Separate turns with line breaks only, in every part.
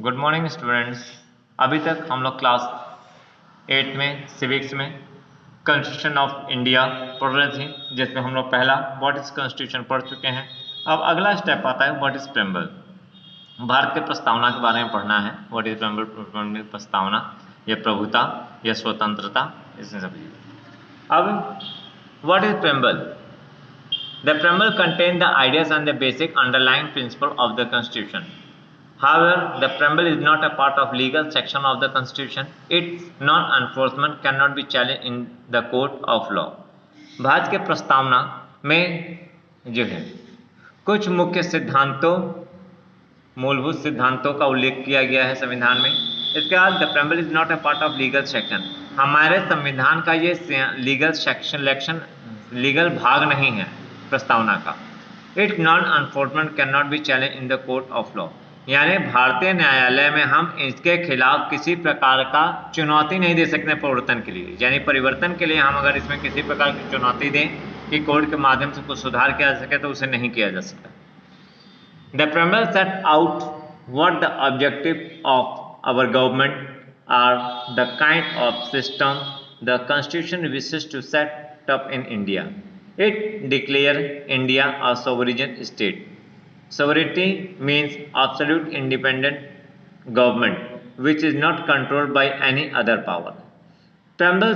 Good morning students. अभी तक हम लोग क्लास 8 में सिविक्स में कॉन्स्टिट्यूशन ऑफ इंडिया पढ़ रहे थे, जिसमें हम लोग पहला व्हाट इज कॉन्स्टिट्यूशन पढ़ चुके हैं। अब अगला स्टेप आता है व्हाट इज प्रेम्बल। भारत के प्रस्तावना के बारे में पढ़ना है। व्हाट इज प्रेम्बल, प्रस्तावना या प्रभुता या स्वतंत्रता, इसमें सब। अब what is preamble? The preamble contains the ideas and the basic underlying principle of the Constitution. However, the preamble is not a part of legal section of the Constitution. Its non-enforcement cannot be challenged in the court of law. Bharat के प्रस्तावना में जो है कुछ मुख्य सिद्धांतों, मूलभूत सिद्धांतों का उल्लेख किया गया है संविधान में। इसके बाद the preamble is not a part of legal section. हमारे संविधान का ये लीगल भाग नहीं है प्रस्तावना का। It non enforcement can not be challenge in the court of law, यानी भारतीय न्यायालय में हम इसके खिलाफ किसी प्रकार का चुनौती नहीं दे सकते परिवर्तन के लिए। यानी परिवर्तन के लिए हम अगर इसमें किसी प्रकार की चुनौती दें कि कोर्ट के माध्यम से कुछ सुधार किया जा सके, तो उसे नहीं किया जा सकता। The preamble set out what the objective of our government are, the kind of system the constitution wishes to set up in India. It declares India a sovereign state. Sovereignty means absolute independent government which is not controlled by any other power. Preamble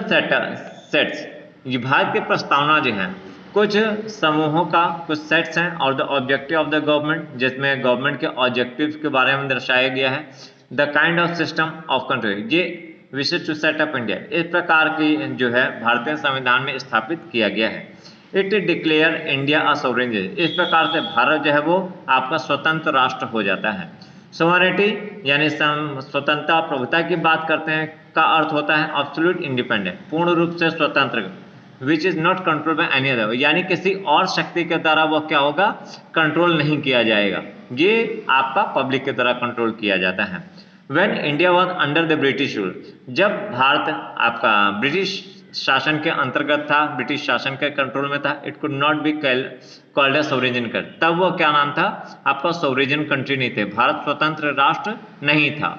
sets ये भारत की प्रस्तावना जो है कुछ समूहों का कुछ sets हैं और the objective of the government, जिसमें गवर्नमेंट के ऑब्जेक्टिव के बारे में दर्शाया गया है। The kind of system of control, ये विशेष टू सेट अप इंडिया, इस प्रकार की जो है भारतीय संविधान में स्थापित किया गया है। It declare India a sovereign, इस प्रकार से भारत जो है वो आपका स्वतंत्र राष्ट्र हो जाता है। सोवरेनिटी यानी स्वतंत्रता प्रभुता की बात करते हैं का अर्थ होता है एब्सोल्यूट इंडिपेंडेंट, पूर्ण रूप से स्वतंत्र, which is not control by any other, यानी किसी और शक्ति के द्वारा वो क्या होगा, कंट्रोल नहीं किया जाएगा। ये आपका पब्लिक के द्वारा कंट्रोल किया जाता है। When India was under the British rule, जब भारत आपका ब्रिटिश शासन के अंतर्गत था, ब्रिटिश शासन के कंट्रोल में था, it could not be called a sovereign country, तब वो क्या नाम था आपका, सोवरेन कंट्री नहीं थे, भारत स्वतंत्र राष्ट्र नहीं था।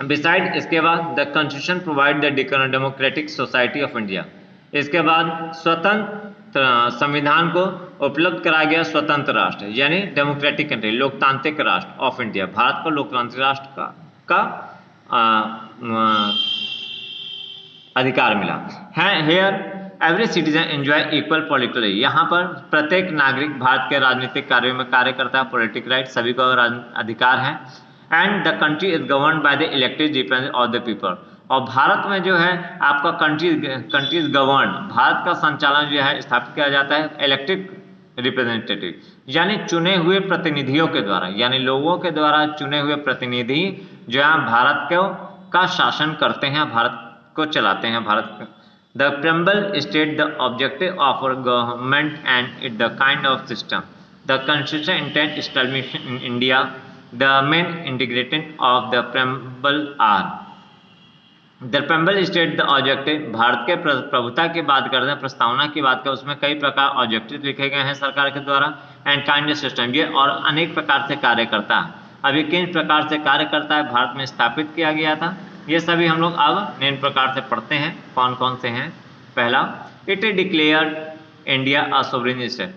बिसाइड इसके बाद the constitution provide the democratic society of India, इसके बाद स्वतंत्र संविधान को उपलब्ध कराया गया स्वतंत्र राष्ट्र यानी डेमोक्रेटिक कंट्री, लोकतांत्रिक राष्ट्र ऑफ इंडिया, भारत को लोकतांत्रिक राष्ट्र का अधिकार मिला है। Here every citizen enjoy equal political, यहाँ पर प्रत्येक नागरिक भारत के राजनीतिक कार्यों में कार्य करता है, पॉलिटिकल राइट सभी को अधिकार है। And the country is govern by the elected representative of the people, और भारत में जो है आपका कंट्री इज गवर्न, भारत का संचालन जो है स्थापित किया जाता है इलेक्टेड रिप्रेजेंटेटिव यानी चुने हुए प्रतिनिधियों के द्वारा, यानी लोगों के द्वारा चुने हुए प्रतिनिधि जो है भारत का शासन करते हैं, भारत को चलाते हैं भारत का। The preamble state the objective of our government and it the kind of system the constitution intent established in India. The main integrated of the preamble are, the preamble state the objective, Bharat के प्रभुता की बात करते हैं, प्रस्तावना की बात करते हैं, उसमें कई प्रकार ऑब्जेक्टिव लिखे गए हैं सरकार के द्वारा। एंड काइंड ऑफ सिस्टम, ये और अनेक प्रकार से कार्य करता है। अभी किन प्रकार से कार्य करता है, भारत में स्थापित किया गया था, ये सभी हम लोग अब निम्न प्रकार से पढ़ते हैं। कौन कौन से हैं? पहला, it declared India a sovereign state,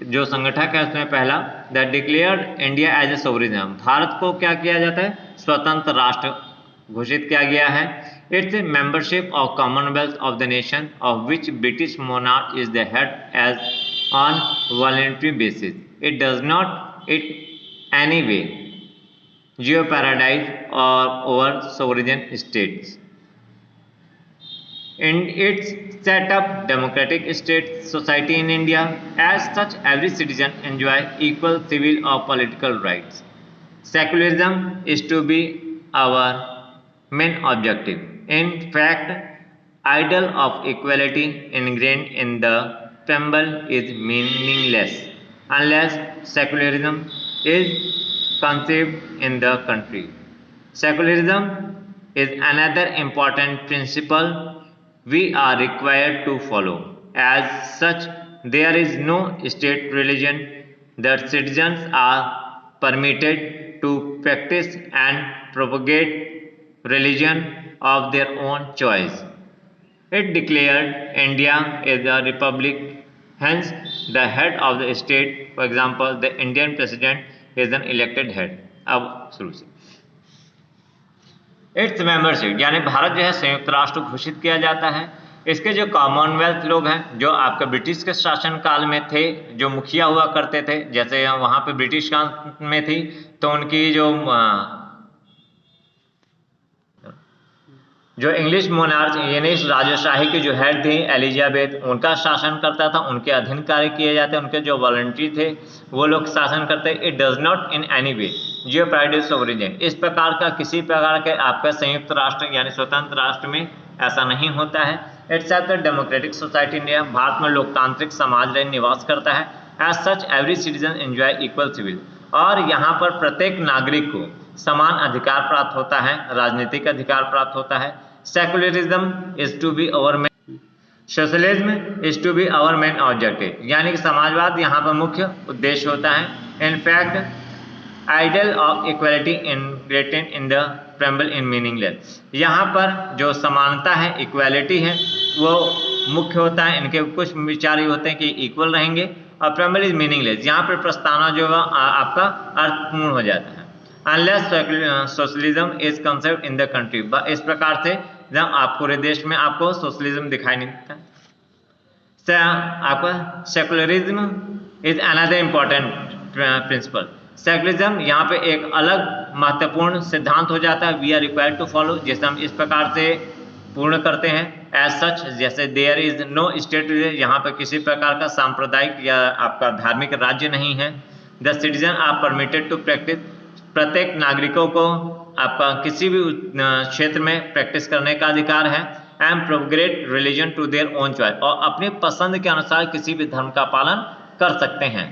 जो संगठक है उसमें पहला the declared India as a sovereign, Bharat को क्या किया जाता है, स्वतंत्र राष्ट्र घोषित किया गया है। Its membership of commonwealth of the nation of which British monarch is the head as on voluntary basis. It does not it any way jeopardize or over sovereign states. In its set up democratic state society in India, as such every citizen enjoy equal civil or political rights. Secularism is to be our main objective. In fact, ideal of equality ingrained in the preamble is meaningless unless secularism is conceived in the country. Secularism is another important principle we are required to follow. As such, there is no state religion. The citizens are permitted to practice and propagate religion of their own choice. It declared India is a republic, hence the head of the state, for example, the Indian president is an elected head. अब शुरू से it's membership, यानी भारत जो है संयुक्त राष्ट्र घोषित किया जाता है। इसके जो कॉमनवेल्थ लोग हैं, जो आपके ब्रिटिश के शासन काल में थे, जो मुखिया हुआ करते थे, जैसे वहाँ पे ब्रिटिश काल में थी तो उनकी जो इंग्लिश मोनार्च यानी राजशाही की जो हेड थी एलिजाबेथ, उनका शासन करता था, उनके अधीन कार्य किए जाते, उनके जो वॉलंटरी थे वो लोग शासन करते। It does not in any way jeopardise origin, इस प्रकार का किसी प्रकार के आपका संयुक्त राष्ट्र यानी स्वतंत्र राष्ट्र में ऐसा नहीं होता है। It's at democratic society India, Bharat में लोकतांत्रिक समाज में निवास करता है। As such every citizen enjoy equal civil, और यहाँ पर प्रत्येक नागरिक को समान अधिकार प्राप्त होता है, राजनीतिक अधिकार प्राप्त होता है। Secularism is to be our main, socialism is to be our main objective, यानी कि समाजवाद यहाँ पर मुख्य उद्देश्य होता है। In fact ideal of equality integrated in the preamble in meaningless, यहाँ पर जो समानता है, इक्वालिटी है, वो मुख्य होता है। इनके कुछ विचार ये होते हैं कि इक्वल रहेंगे, और प्रेम्बल इज मीनिंगलेस, यहाँ पर प्रस्तावना जो है आपका अर्थपूर्ण हो जाता है। Unless socialism is concept in the country, इस प्रकार से जब आप पूरे देश में आपको सोशलिज्म दिखाई नहीं देता। आपका secularism is another important principle, secularism यहाँ पे एक अलग महत्वपूर्ण सिद्धांत हो जाता है। We are required to follow, जैसे हम इस प्रकार से पूर्ण करते हैं। एज सच, जैसे देयर इज नो स्टेट, यहाँ पे किसी प्रकार का सांप्रदायिक या आपका धार्मिक राज्य नहीं है। The citizen are permitted to practice, प्रत्येक नागरिकों को आपका किसी भी क्षेत्र में प्रैक्टिस करने का अधिकार है। And propagate religion to their own choice, और अपनी पसंद के अनुसार किसी भी धर्म का पालन कर सकते हैं।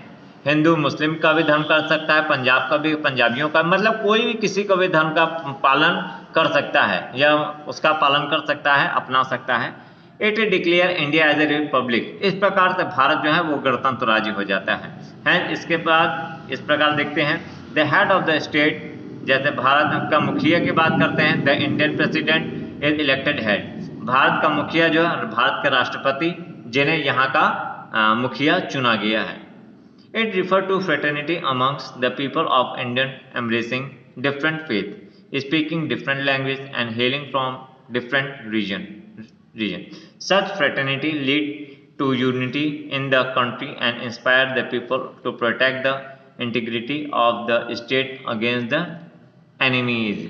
हिंदू मुस्लिम का भी धर्म कर सकता है, पंजाब का भी पंजाबियों का, मतलब कोई भी किसी को भी धर्म का पालन कर सकता है या उसका पालन कर सकता है, अपना सकता है। It declare India as a republic, इस प्रकार से भारत जो है वो गणतंत्र राज्य हो जाता है। इसके बाद इस प्रकार देखते हैं the head of the state, जैसे भारत का मुखिया की बात करते हैं, the Indian president is elected head, Bharat का मुखिया जो है भारत के राष्ट्रपति जिन्हें यहाँ का मुखिया चुना गया है। It refer to fraternity amongst the people of Indian embracing different faith, speaking different language and hailing from different region. Such fraternity lead to unity in the country and inspire the people to protect the integrity of the state against the enemies.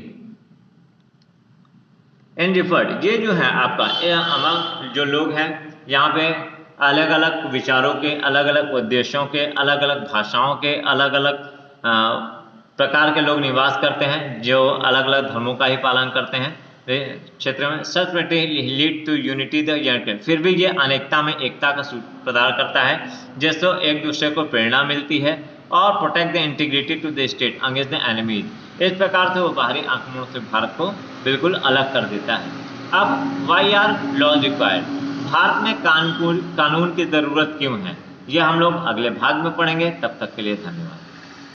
In referred, ये जो है आपका among जो लोग हैं यहाँ पे अलग अलग विचारों के, अलग अलग उद्देश्यों के, अलग अलग भाषाओं के, अलग अलग प्रकार के लोग निवास करते हैं, जो अलग अलग धर्मों का ही पालन करते हैं क्षेत्र में। सच लीड टू यूनिटी द, फिर भी ये अनेकता में एकता का सूत्र प्रदान करता है, जिससे एक दूसरे को प्रेरणा मिलती है। और protect the integrity to the state against the enemies, इस प्रकार से वो बाहरी आक्रमणों से भारत को बिल्कुल अलग कर देता है। अब why are laws required, Bharat में कानून की ज़रूरत क्यों है, ये हम लोग अगले भाग में पढ़ेंगे। तब तक के लिए धन्यवाद।